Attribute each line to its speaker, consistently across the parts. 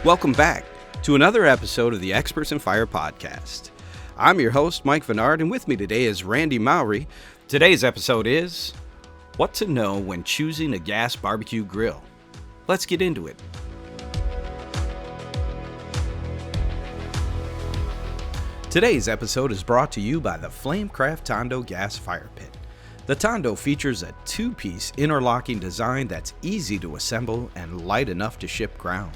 Speaker 1: Welcome back to another episode of the Experts in Fire podcast. I'm your host, Mike Vennard, and with me today is Randy Mowry. Today's episode is What to Know When Choosing a Gas Barbecue Grill. Let's get into it. Today's episode is brought to you by the Flamecraft Tondo Gas Fire Pit. The Tondo features a two-piece interlocking design that's easy to assemble and light enough to ship ground.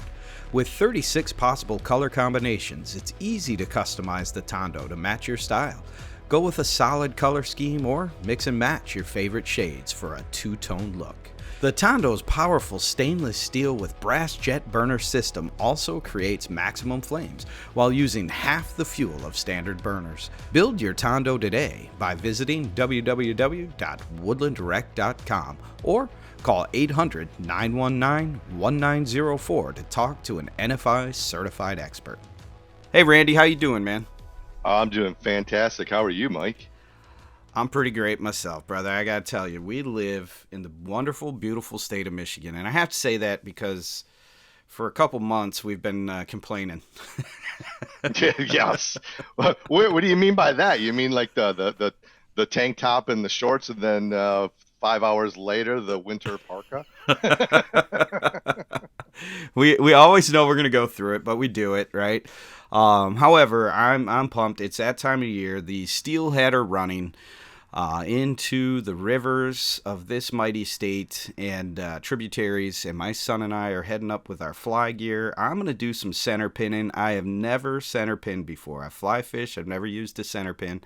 Speaker 1: With 36 possible color combinations, it's easy to customize the Tondo to match your style. Go with a solid color scheme or mix and match your favorite shades for a two-tone look. The Tondo's powerful stainless steel with brass jet burner system also creates maximum flames while using half the fuel of standard burners. Build your Tondo today by visiting www.woodlanddirect.com or call 800-919-1904 to talk to an NFI certified expert. Hey Randy, how you doing, man?
Speaker 2: I'm doing fantastic. How are you, Mike?
Speaker 1: I'm pretty great myself, brother. I gotta tell you, we live in the wonderful, beautiful state of Michigan, and I have to say that because for a couple months we've been complaining.
Speaker 2: Yes. What do you mean by that? You mean like the tank top and the shorts, and then 5 hours later the winter parka?
Speaker 1: We always know we're gonna go through it, but we do it, right? However, I'm pumped. It's that time of year. The steelhead are running into the rivers of this mighty state and tributaries, and my son and I are heading up with our fly gear. I'm going to do some center pinning. I have never center pinned before. I fly fish. I've never used a center pin,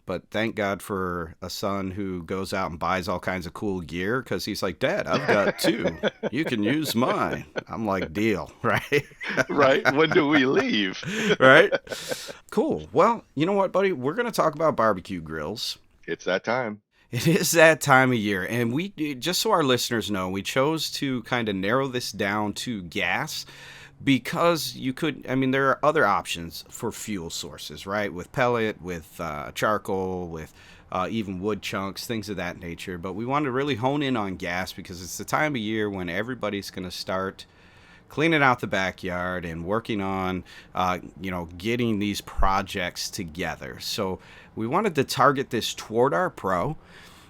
Speaker 1: but thank God for a son who goes out and buys all kinds of cool gear, because he's like, Dad, I've got two. You can use mine. I'm like, deal, right?
Speaker 2: Right. When do we leave?
Speaker 1: Right? Cool. Well, you know what, buddy? We're going to talk about barbecue grills.
Speaker 2: It's that time.
Speaker 1: It is that time of year, and we, just so our listeners know, we chose to kind of narrow this down to gas because there are other options for fuel sources, right? With pellet, with charcoal, with even wood chunks, things of that nature. But we wanted to really hone in on gas because it's the time of year when everybody's going to start cleaning out the backyard and working on, getting these projects together. So we wanted to target this toward our pro,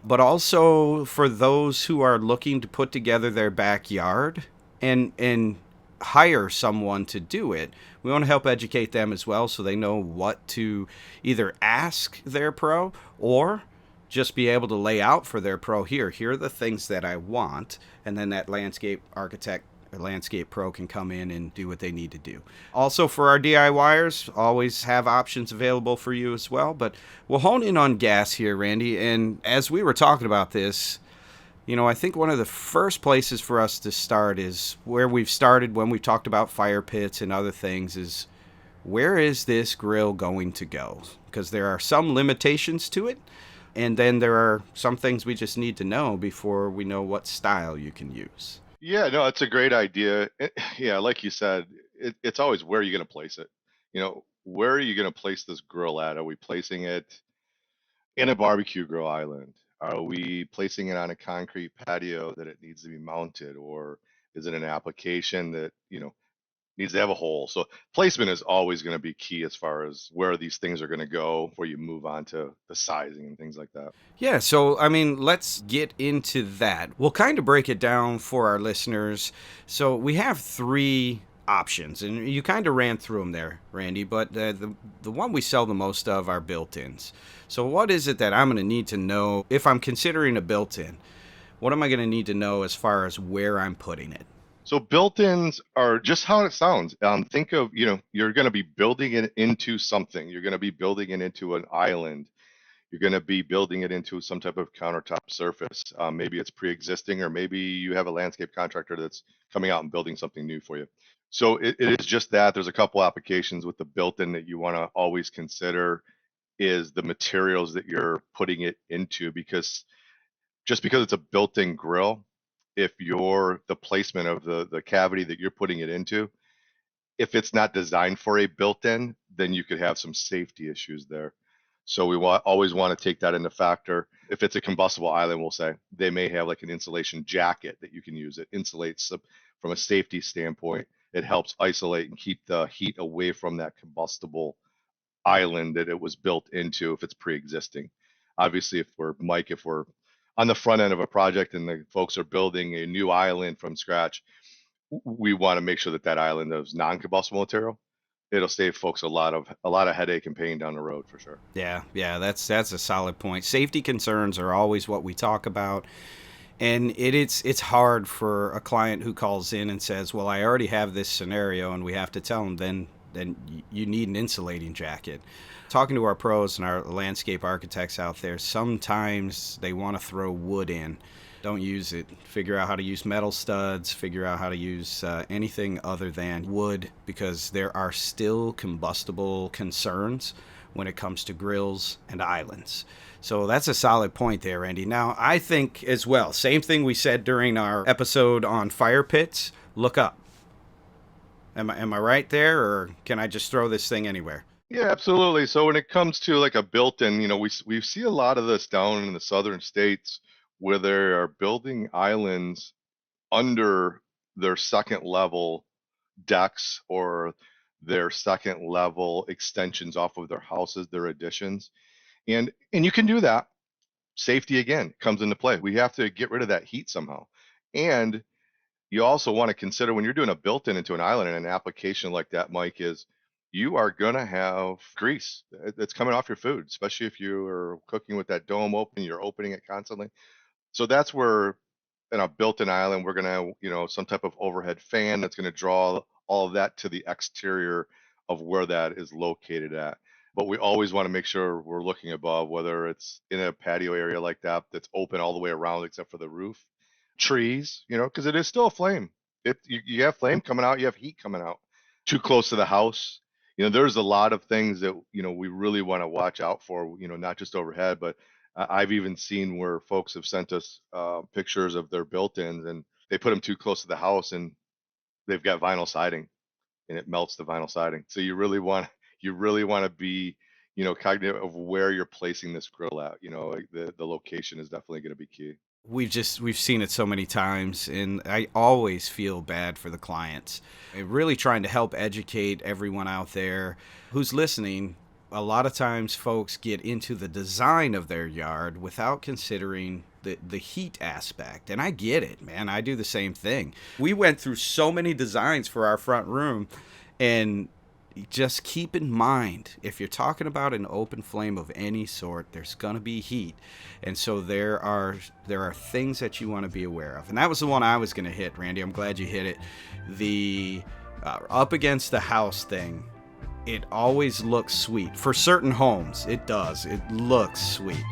Speaker 1: but also for those who are looking to put together their backyard and hire someone to do it. We want to help educate them as well so they know what to either ask their pro or just be able to lay out for their pro. Here are the things that I want, and then that landscape architect or landscape pro can come in and do what they need to do. Also, for our DIYers, always have options available for you as well. But we'll hone in on gas here, Randy. And as we were talking about this, I think one of the first places for us to start is where we've started when we talked about fire pits and other things is, where is this grill going to go? Because there are some limitations to it. And then there are some things we just need to know before we know what style you can use.
Speaker 2: Yeah, no, it's a great idea. Yeah, like you said, it's always where are you going to place it? Where are you going to place this grill at? Are we placing it in a barbecue grill island? Are we placing it on a concrete patio that it needs to be mounted? Or is it an application that, needs to have a hole? So placement is always going to be key as far as where these things are going to go before you move on to the sizing and things like that.
Speaker 1: Yeah, so let's get into that. We'll kind of break it down for our listeners. So we have three options, and you kind of ran through them there, Randy, but the one we sell the most of are built-ins. So what is it that I'm going to need to know if I'm considering a built-in? What am I going to need to know as far as where I'm putting it?
Speaker 2: So built-ins are just how it sounds. Think of, you're going to be building it into something. You're going to be building it into an island. You're going to be building it into some type of countertop surface. Maybe it's pre-existing, or maybe you have a landscape contractor that's coming out and building something new for you. So it is just that. There's a couple applications with the built-in that you want to always consider is the materials that you're putting it into, because just because it's a built-in grill, if the placement of the cavity that you're putting it into, if it's not designed for a built-in, then you could have some safety issues there. So we always want to take that into factor. If it's a combustible island, we'll say they may have like an insulation jacket that you can use. It insulates from a safety standpoint. it helps isolate and keep the heat away from that combustible island that it was built into if it's pre-existing. Obviously, if we're on the front end of a project and the folks are building a new island from scratch, we want to make sure that that island is non-combustible material. It'll save folks a lot of headache and pain down the road for sure.
Speaker 1: Yeah, yeah, that's a solid point. Safety concerns are always what we talk about, and it's hard for a client who calls in and says, "Well, I already have this scenario," and we have to tell them then you need an insulating jacket. Talking to our pros and our landscape architects out there, sometimes they want to throw wood in. Don't use it. Figure out how to use metal studs, figure out how to use anything other than wood, because there are still combustible concerns when it comes to grills and islands. So that's a solid point there, Randy. Now, I think as well, same thing we said during our episode on fire pits, look up. Am I right there, or can I just throw this thing anywhere?
Speaker 2: Yeah, absolutely. So when it comes to like a built-in, we see a lot of this down in the southern states where they are building islands under their second level decks or their second level extensions off of their houses, their additions. And you can do that. Safety again comes into play. We have to get rid of that heat somehow. And you also want to consider when you're doing a built-in into an island in an application like that, Mike, is you are going to have grease that's coming off your food, especially if you are cooking with that dome open, you're opening it constantly. So that's where in a built-in island, we're going to have, some type of overhead fan that's going to draw all of that to the exterior of where that is located at. But we always want to make sure we're looking above, whether it's in a patio area like that that's open all the way around except for the roof, trees, because it is still a flame. You have flame coming out, you have heat coming out. Too close to the house, there's a lot of things that we really want to watch out for. Not just overhead, but I've even seen where folks have sent us pictures of their built-ins, and they put them too close to the house, and they've got vinyl siding, and it melts the vinyl siding. So you really want to be cognitive of where you're placing this grill at. Like the location is definitely going to be key.
Speaker 1: We've seen it so many times, and I always feel bad for the clients. I'm really trying to help educate everyone out there who's listening. A lot of times folks get into the design of their yard without considering the heat aspect, and I get it, man. I do the same thing. We went through so many designs for our front room, and just keep in mind, if you're talking about an open flame of any sort, there's going to be heat, and so there are things that you want to be aware of. And that was the one I was going to hit, Randy. I'm glad you hit it. The up against the house thing, it always looks sweet. For certain homes, it does. It looks sweet.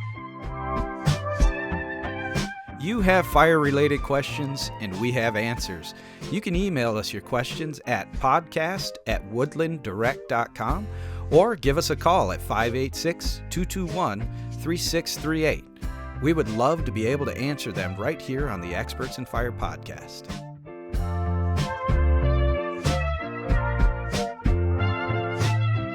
Speaker 1: You have fire-related questions, and we have answers. You can email us your questions at podcast@woodlanddirect.com or give us a call at 586-221-3638. We would love to be able to answer them right here on the Experts in Fire podcast.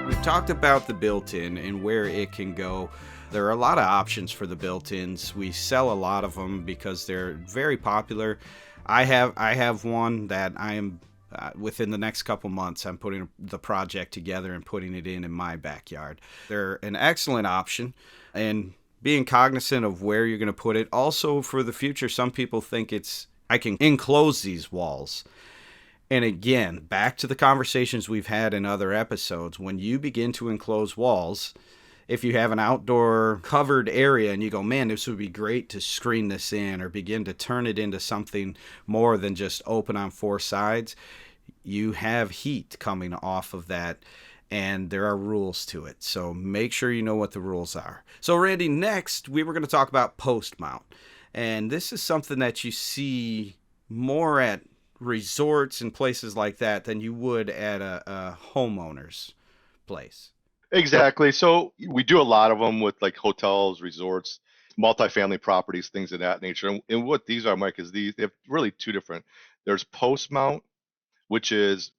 Speaker 1: We've talked about the built-in and where it can go. There are a lot of options for the built-ins. We sell a lot of them because they're very popular. I have one that I am within the next couple months. I'm putting the project together and putting it in my backyard. They're an excellent option, and being cognizant of where you're going to put it. Also, for the future, some people think I can enclose these walls. And again, back to the conversations we've had in other episodes, when you begin to enclose walls, if you have an outdoor covered area and you go, man, this would be great to screen this in or begin to turn it into something more than just open on four sides, you have heat coming off of that, and there are rules to it. So make sure you know what the rules are. So Randy, next we were going to talk about post mount. And this is something that you see more at resorts and places like that than you would at a homeowner's place.
Speaker 2: Exactly. So we do a lot of them with like hotels, resorts, multifamily properties, things of that nature. And what these are, Mike, is they have really two different. There's post mount, which is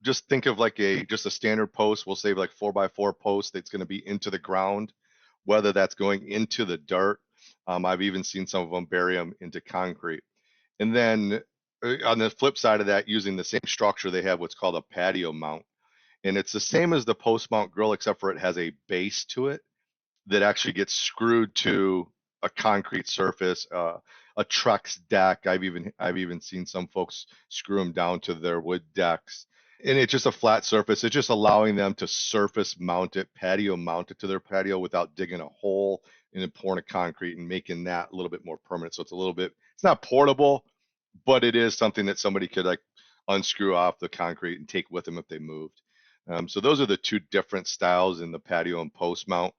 Speaker 2: just think of like just a standard post. We'll say like 4x4 post that's going to be into the ground, whether that's going into the dirt. I've even seen some of them bury them into concrete. And then On the flip side of that, using the same structure, they have what's called a patio mount. And it's the same as the post mount grill, except for it has a base to it that actually gets screwed to a concrete surface, a truck's deck. I've even seen some folks screw them down to their wood decks, and it's just a flat surface. It's just allowing them to surface mount it, patio mount it to their patio without digging a hole and then pouring a concrete and making that a little bit more permanent. So it's a little bit, it's not portable, but it is something that somebody could like unscrew off the concrete and take with them if they moved. So those are the two different styles in the patio and post mount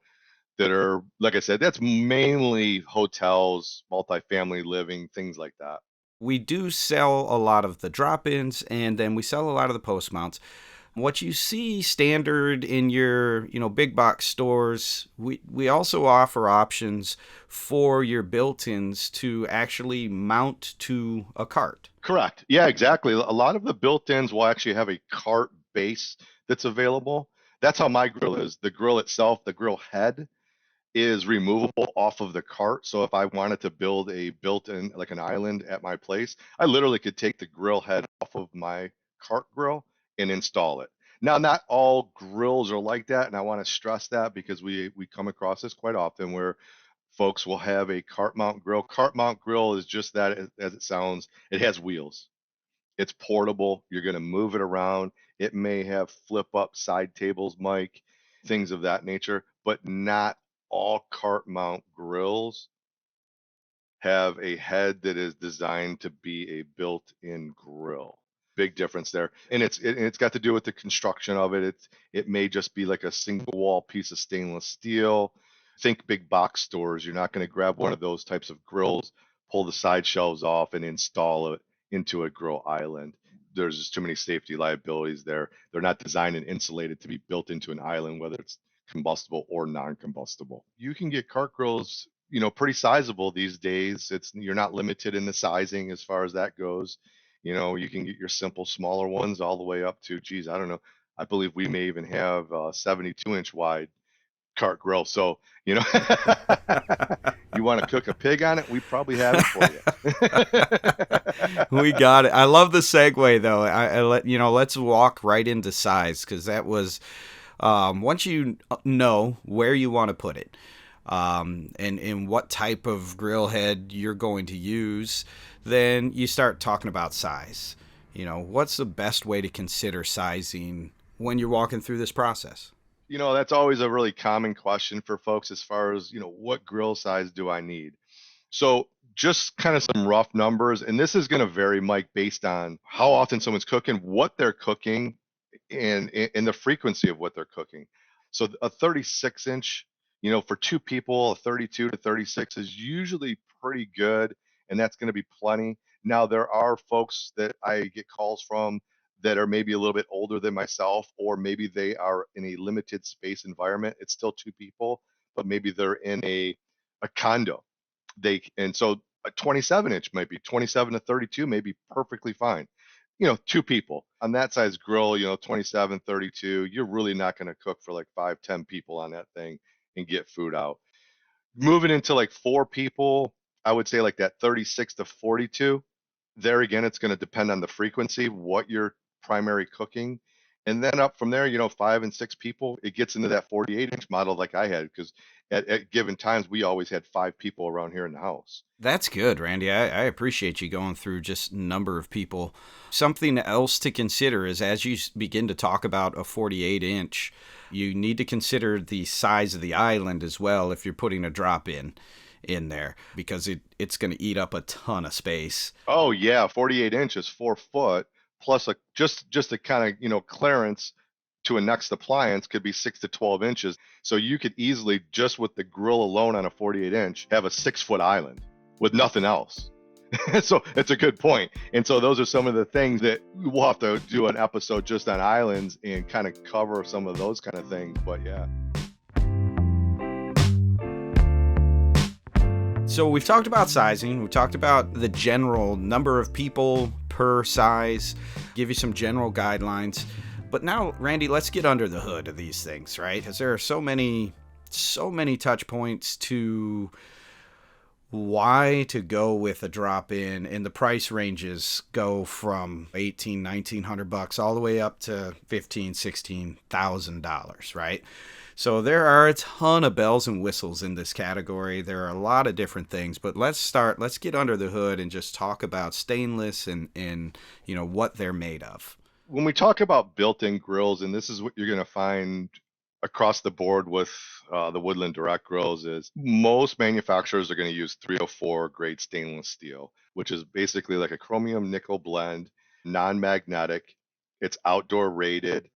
Speaker 2: that are, like I said, that's mainly hotels, multifamily living, things like that.
Speaker 1: We do sell a lot of the drop-ins, and then we sell a lot of the post mounts. What you see standard in your, big box stores, we also offer options for your built-ins to actually mount to a cart.
Speaker 2: Correct. Yeah, exactly. A lot of the built-ins will actually have a cart base that's available. That's how my grill is. The grill itself, the grill head is removable off of the cart. So if I wanted to build a built-in, like an island at my place, I literally could take the grill head off of my cart grill and install it. Now, not all grills are like that, and I want to stress that because we come across this quite often where folks will have a cart mount grill. Cart mount grill is just that as it sounds. It has wheels. It's portable. You're going to move it around. It may have flip up side tables, Mike, things of that nature, but not all cart mount grills have a head that is designed to be a built-in grill. Big difference there. And it's got to do with the construction of it. It may just be like a single wall piece of stainless steel. Think big box stores. You're not going to grab one of those types of grills, pull the side shelves off, and install it into a grill island. There's just too many safety liabilities there. They're not designed and insulated to be built into an island, whether it's combustible or non-combustible. You can get cart grills, pretty sizable these days. You're not limited in the sizing as far as that goes. You can get your simple smaller ones all the way up to, geez, I don't know. I believe we may even have a 72-inch wide cart grill. So, you want to cook a pig on it? We probably have it for you.
Speaker 1: We got it. I love the segue though. Let's walk right into size, because that was once you know where you want to put it, and what type of grill head you're going to use, then you start talking about size. What's the best way to consider sizing when you're walking through this process?
Speaker 2: That's always a really common question for folks as far as, what grill size do I need? So just kind of some rough numbers, and this is going to vary, Mike, based on how often someone's cooking, what they're cooking, and the frequency of what they're cooking. So a 36-inch, for two people, a 32 to 36 is usually pretty good, and that's going to be plenty. Now, there are folks that I get calls from that are maybe a little bit older than myself, or maybe they are in a limited space environment. It's still two people, but maybe they're in a condo. And so a 27-inch might be 27 to 32, may be perfectly fine. Two people on that size grill, 27, 32, you're really not going to cook for like 5, 10 people on that thing and get food out. Moving into like four people, I would say like that 36 to 42. There again, it's going to depend on the frequency, what you're primary cooking. And then up from there, 5 and 6 people, it gets into that 48-inch model like I had, because at given times, we always had 5 people around here in the house.
Speaker 1: That's good, Randy. I appreciate you going through just number of people. Something else to consider is, as you begin to talk about a 48-inch, you need to consider the size of the island as well if you're putting a drop in there, because it's going to eat up a ton of space.
Speaker 2: Oh yeah, 48 inches, 4 foot, plus just a kind of clearance to a next appliance could be 6 to 12 inches. So you could easily, just with the grill alone on a 48-inch, have a 6-foot island with nothing else. So it's a good point. And so those are some of the things that we'll have to do an episode just on islands and kind of cover some of those kind of things. But yeah.
Speaker 1: So we've talked about sizing, we've talked about the general number of people per size, give you some general guidelines. But now, Randy, let's get under the hood of these things, right? Because there are so many touch points to why to go with a drop in, and the price ranges go from 18, 1900 bucks all the way up to 15, $16,000, right? So there are a ton of bells and whistles in this category. There are a lot of different things, but let's get under the hood and just talk about stainless and what they're made of.
Speaker 2: When we talk about built-in grills, and this is what you're going to find across the board with the Woodland Direct grills, is most manufacturers are going to use 304 grade stainless steel, which is basically like a chromium nickel blend, non-magnetic. It's outdoor rated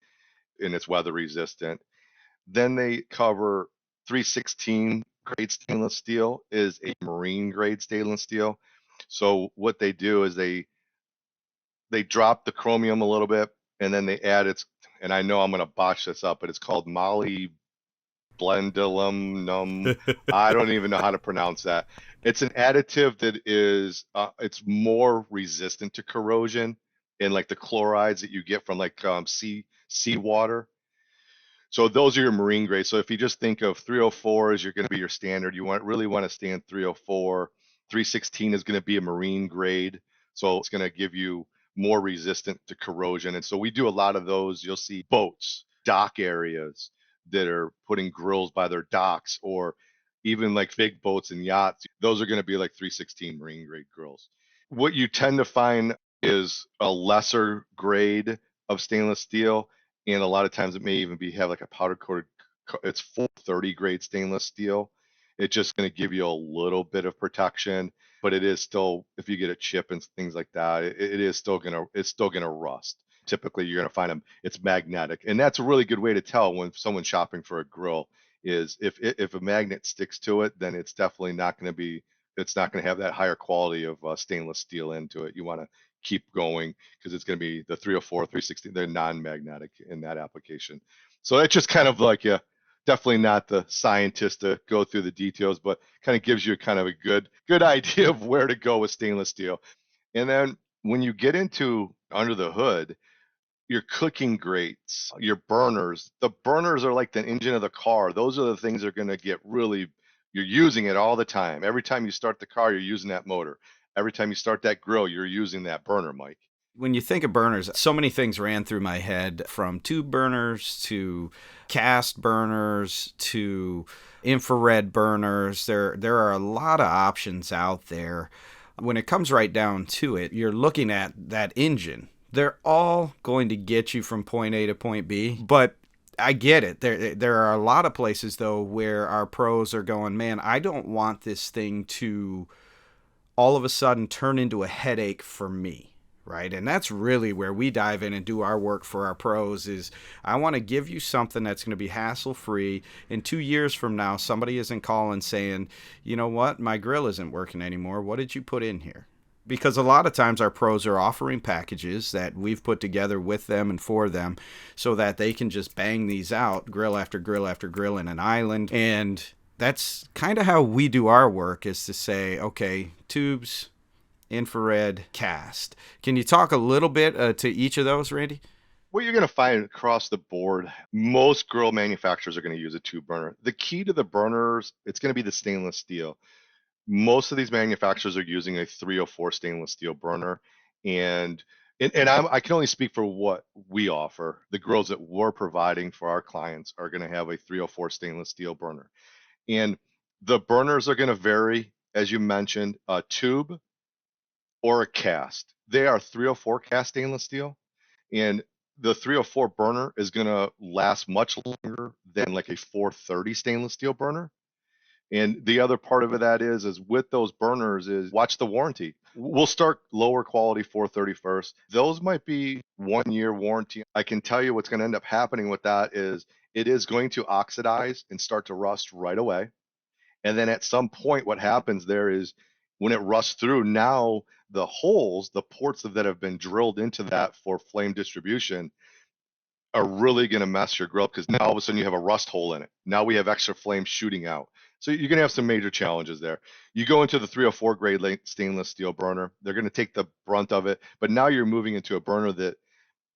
Speaker 2: and it's weather resistant. Then they cover 316 grade stainless steel is a marine grade stainless steel. So what they do is they drop the chromium a little bit and then they add its, and I know I'm going to botch this up, but it's called molybdenum. I don't even know how to pronounce that. It's an additive that is it's more resistant to corrosion and like the chlorides that you get from like seawater. So those are your marine grades. So if you just think of 304 as you're going to be your standard, you really want to stay in 304. 316 is going to be a marine grade, so it's going to give you more resistant to corrosion. And so we do a lot of those. You'll see boats, dock areas that are putting grills by their docks, or even like big boats and yachts. Those are going to be like 316 marine grade grills. What you tend to find is a lesser grade of stainless steel, and a lot of times it may even be have like a powder coated. It's 430 grade stainless steel. It's just going to give you a little bit of protection, but it is still, if you get a chip and things like that, it is still gonna rust. Typically, you're gonna find them. It's magnetic, and that's a really good way to tell when someone's shopping for a grill. Is if a magnet sticks to it, then it's definitely not going to be. It's not going to have that higher quality of stainless steel into it. You want to keep going because it's going to be the 304, 360. They're non-magnetic in that application. So it's just kind of like, yeah, definitely not the scientist to go through the details, but kind of gives you kind of a good idea of where to go with stainless steel. And then when you get into under the hood, your cooking grates, your burners, the burners are like the engine of the car. Those are the things that are going to get really, you're using it all the time. Every time you start the car, you're using that motor. Every time you start that grill, you're using that burner, Mike.
Speaker 1: When you think of burners, so many things ran through my head, from tube burners to cast burners to infrared burners. There are a lot of options out there. When it comes right down to it, you're looking at that engine. They're all going to get you from point A to point B, but I get it. There are a lot of places though where our pros are going, man, I don't want this thing to all of a sudden turn into a headache for me, right? And that's really where we dive in and do our work for our pros. Is I want to give you something that's going to be hassle free. In 2 years from now, somebody isn't calling saying, you know what, my grill isn't working anymore, what did you put in here? Because a lot of times our pros are offering packages that we've put together with them and for them so that they can just bang these out, grill after grill after grill in an island. And that's kind of how we do our work, is to say, okay, tubes, infrared, cast. Can you talk a little bit to each of those, Randy?
Speaker 2: What you're going to find across the board, most grill manufacturers are going to use a tube burner. The key to the burners, it's going to be the stainless steel. Most of these manufacturers are using a 304 stainless steel burner, and I can only speak for what we offer. The grills that we're providing for our clients are going to have a 304 stainless steel burner, and the burners are going to vary, as you mentioned, a tube or a cast. They are 304 cast stainless steel, and the 304 burner is going to last much longer than like a 430 stainless steel burner. And the other part of it that is with those burners is watch the warranty. We'll start lower quality 430 first. Those might be 1 year warranty. I can tell you what's going to end up happening with that is it is going to oxidize and start to rust right away. And then at some point, what happens there is when it rusts through, now the holes, the ports that have been drilled into that for flame distribution are really going to mess your grill, because now all of a sudden you have a rust hole in it. Now we have extra flame shooting out. So you're going to have some major challenges there. You go into the 304 grade stainless steel burner, they're going to take the brunt of it, but now you're moving into a burner that,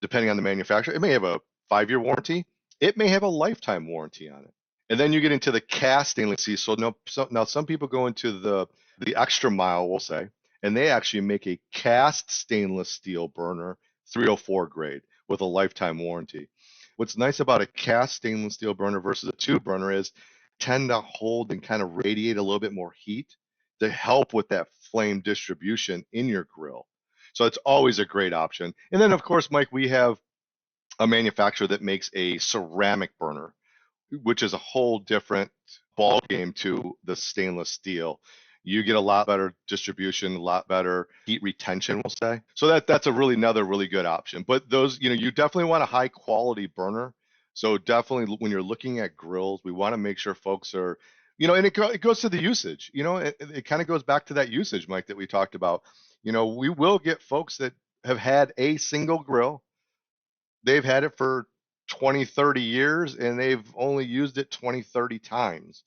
Speaker 2: depending on the manufacturer, it may have a 5 year warranty, it may have a lifetime warranty on it. And then you get into the cast stainless steel. So, no, now some people go into the extra mile, we'll say, and they actually make a cast stainless steel burner, 304 grade, with a lifetime warranty. What's nice about a cast stainless steel burner versus a tube burner is tend to hold and kind of radiate a little bit more heat to help with that flame distribution in your grill. So it's always a great option. And then, of course, Mike, we have a manufacturer that makes a ceramic burner, which is a whole different ball game to the stainless steel. You get a lot better distribution, a lot better heat retention, we'll say. So that's a really another really good option. But those, you definitely want a high quality burner. So definitely when you're looking at grills, we want to make sure folks are, and it goes to the usage. It kind of goes back to that usage, Mike, that we talked about. We will get folks that have had a single grill. They've had it for 20, 30 years and they've only used it 20, 30 times.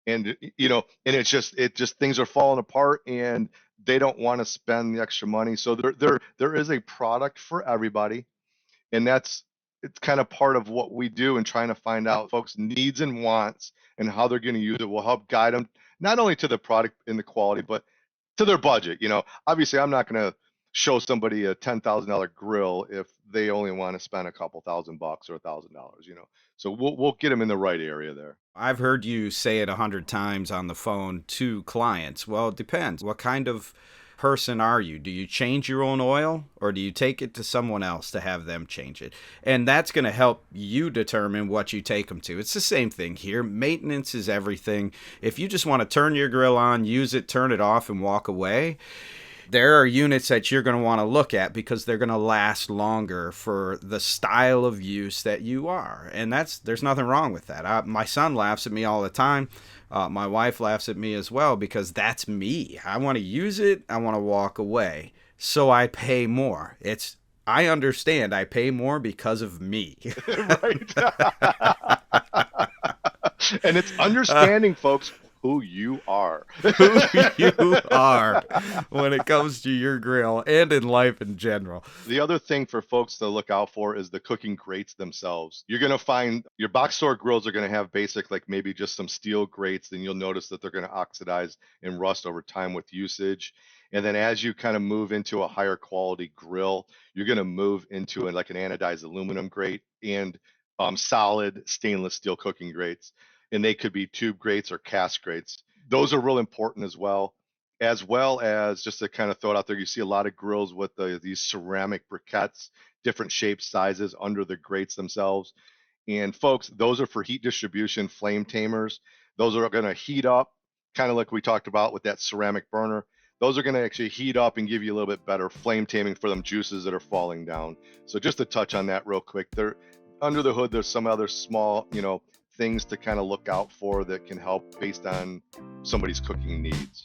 Speaker 2: And and it just things are falling apart and they don't want to spend the extra money. So there is a product for everybody. And it's kind of part of what we do and trying to find out folks' needs and wants and how they're going to use it will help guide them not only to the product and the quality, but to their budget. Obviously, I'm not going to show somebody a $10,000 grill if they only want to spend a couple $1,000 or $1,000. So we'll get them in the right area there.
Speaker 1: I've heard you say it 100 times on the phone to clients. Well, it depends. What kind of person are you? Do you change your own oil or do you take it to someone else to have them change it? And that's going to help you determine what you take them to. It's the same thing here. Maintenance is everything. If you just want to turn your grill on, use it, turn it off, and walk away, there are units that you're going to want to look at because they're going to last longer for the style of use that you are. And there's nothing wrong with that. My son laughs at me all the time. My wife laughs at me as well because that's me. I want to use it. I want to walk away. So I pay more. I understand I pay more because of me.
Speaker 2: Right. And it's understanding, folks, who you are.
Speaker 1: Who you are when it comes to your grill and in life in general.
Speaker 2: The other thing for folks to look out for is the cooking grates themselves. You're going to find your box store grills are going to have basic, like maybe just some steel grates. Then you'll notice that they're going to oxidize and rust over time with usage. And then as you kind of move into a higher quality grill, you're going to move into like an anodized aluminum grate and solid stainless steel cooking grates. And they could be tube grates or cast grates. Those are real important as well as just to kind of throw it out there. You see a lot of grills with these ceramic briquettes, different shapes, sizes under the grates themselves. And folks, those are for heat distribution, flame tamers. Those are going to heat up, kind of like we talked about with that ceramic burner. Those are going to actually heat up and give you a little bit better flame taming for them juices that are falling down. So just to touch on that real quick, there under the hood, there's some other small, things to kind of look out for that can help based on somebody's cooking needs.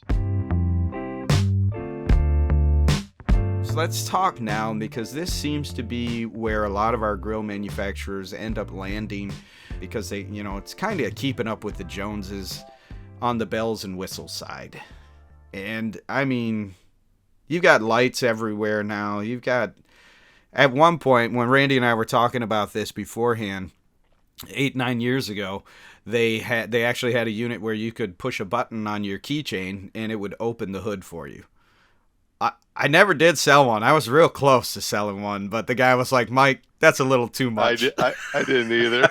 Speaker 1: So let's talk now, because this seems to be where a lot of our grill manufacturers end up landing, because they, it's kind of keeping up with the Joneses on the bells and whistles side. And I mean, you've got lights everywhere now. You've got, at one point when Randy and I were talking about this beforehand, 8-9 years ago, they actually had a unit where you could push a button on your keychain and it would open the hood for you. I never did sell one. I was real close to selling one, but the guy was like, Mike, that's a little too much.
Speaker 2: I didn't either.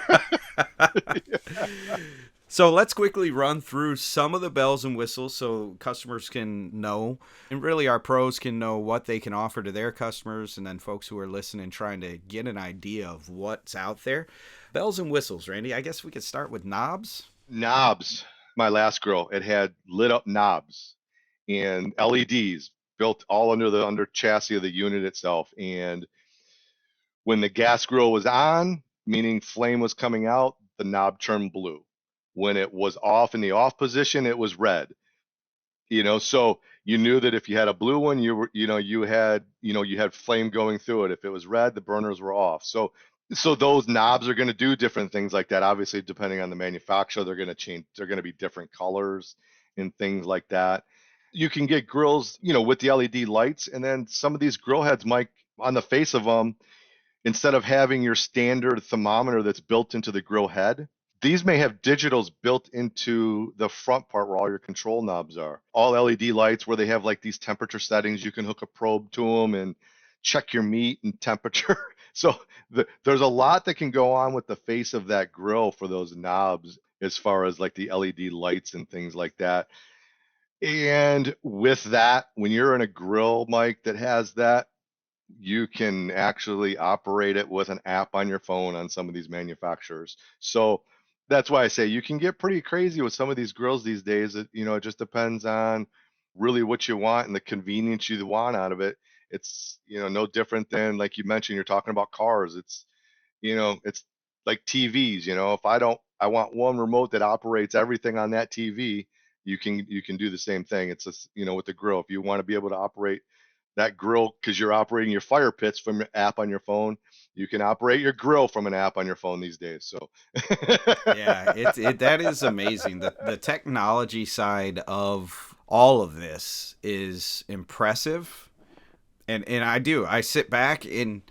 Speaker 1: So let's quickly run through some of the bells and whistles so customers can know, and really our pros can know what they can offer to their customers, and then folks who are listening trying to get an idea of what's out there. Bells and whistles, Randy. I guess we could start with knobs.
Speaker 2: Knobs. My last grill, it had lit up knobs and LEDs built all under chassis of the unit itself. And when the gas grill was on, meaning flame was coming out, the knob turned blue. When it was off in the off position, it was red. So you knew that if you had a blue one, you had flame going through it. If it was red, the burners were off. So those knobs are going to do different things like that. Obviously, depending on the manufacturer, they're going to change. They're going to be different colors and things like that. You can get grills, with the LED lights, and then some of these grill heads, Mike, on the face of them, instead of having your standard thermometer that's built into the grill head, These may have digitals built into the front part where all your control knobs are. All LED lights where they have like these temperature settings. You can hook a probe to them and check your meat and temperature. So there's a lot that can go on with the face of that grill for those knobs as far as like the LED lights and things like that. And with that, when you're in a grill, Mike, that has that, you can actually operate it with an app on your phone on some of these manufacturers. So that's why I say you can get pretty crazy with some of these grills these days. It just depends on really what you want and the convenience you want out of it. It's, no different than like you mentioned, you're talking about cars. It's like TVs, if I want one remote that operates everything on that TV, you can do the same thing. It's just, with the grill, if you want to be able to operate that grill because you're operating your fire pits from an app on your phone, you can operate your grill from an app on your phone these days. So
Speaker 1: Yeah, that is amazing. The technology side of all of this is impressive. And I sit back and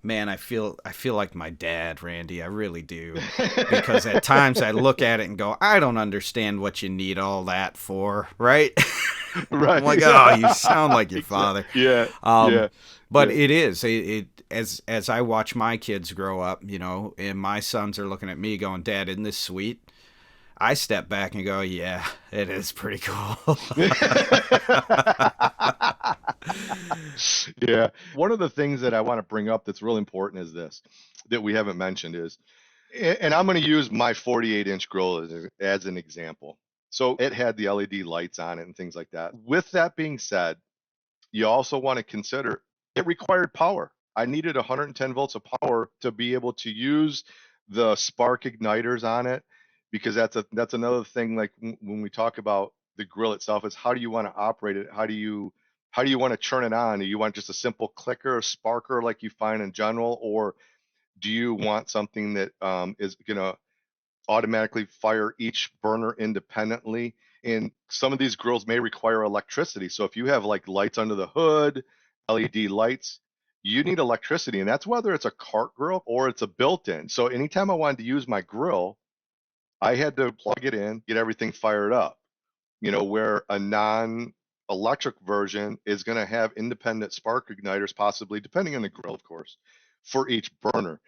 Speaker 1: man, I feel like my dad, Randy. I really do. Because at times I look at it and go, I don't understand what you need all that for, right?
Speaker 2: Right.
Speaker 1: I'm like, oh, you sound like your father.
Speaker 2: Yeah.
Speaker 1: But
Speaker 2: Yeah.
Speaker 1: it is as I watch my kids grow up, and my sons are looking at me going, Dad, isn't this sweet? I step back and go, yeah, it is pretty cool.
Speaker 2: Yeah. One of the things that I want to bring up that's really important is this, that we haven't mentioned is, and I'm going to use my 48-inch grill as an example. So it had the LED lights on it and things like that. With that being said, you also want to consider it required power. I needed 110 volts of power to be able to use the spark igniters on it, because that's another thing. Like when we talk about the grill itself, is how do you want to operate it? How do you want to turn it on? Do you want just a simple clicker or sparker like you find in general, or do you want something that is going to automatically fire each burner independently? And some of these grills may require electricity. So if you have like lights under the hood, LED lights, you need electricity. And that's whether it's a cart grill or it's a built-in. So anytime I wanted to use my grill, I had to plug it in, get everything fired up. Where a non-electric version is going to have independent spark igniters, possibly, depending on the grill, of course, for each burner.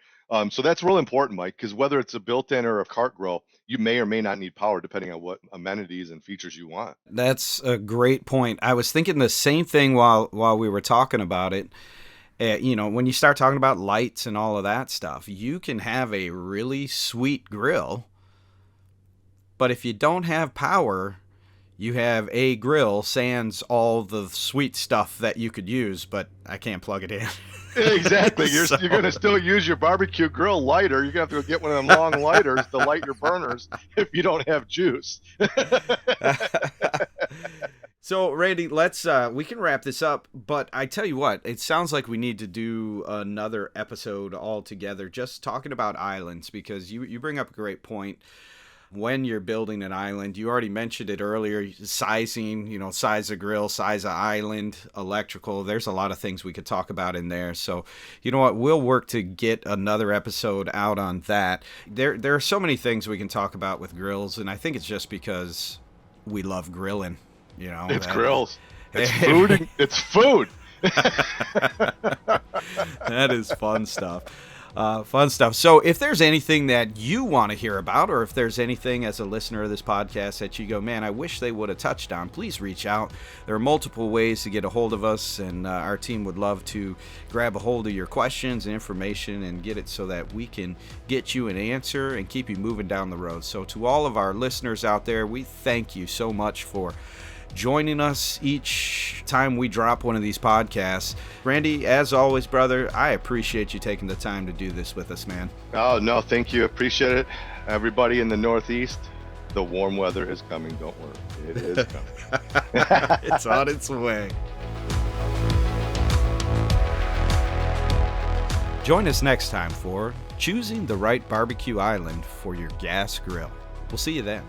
Speaker 2: So that's real important, Mike, because whether it's a built-in or a cart grill, you may or may not need power depending on what amenities and features you want.
Speaker 1: That's a great point. I was thinking the same thing while we were talking about it. When you start talking about lights and all of that stuff, you can have a really sweet grill, but if you don't have power, you have a grill sans all the sweet stuff that you could use, but I can't plug it in.
Speaker 2: Exactly. You're going to still use your barbecue grill lighter. You're going to have to go get one of them long lighters to light your burners if you don't have juice.
Speaker 1: So, Randy, we can wrap this up, but I tell you what, it sounds like we need to do another episode altogether just talking about islands, because you bring up a great point. When you're building an island, you already mentioned it earlier, sizing, size of grill, size of island, electrical. There's a lot of things we could talk about in there. So, you know what? We'll work to get another episode out on that. There are so many things we can talk about with grills, and I think it's just because we love grilling.
Speaker 2: It's grills. It's food. It's food.
Speaker 1: That is fun stuff. So if there's anything that you want to hear about, or if there's anything as a listener of this podcast that you go, man, I wish they would have touched on, please reach out. There are multiple ways to get a hold of us, and our team would love to grab a hold of your questions and information and get it so that we can get you an answer and keep you moving down the road. So to all of our listeners out there, we thank you so much for joining us each time we drop one of these podcasts. Randy, as always, brother, I appreciate you taking the time to do this with us, man.
Speaker 2: Oh, no, thank you. Appreciate it. Everybody in the Northeast, the warm weather is coming. Don't worry. It is coming.
Speaker 1: It's on its way. Join us next time for choosing the right barbecue island for your gas grill. We'll see you then.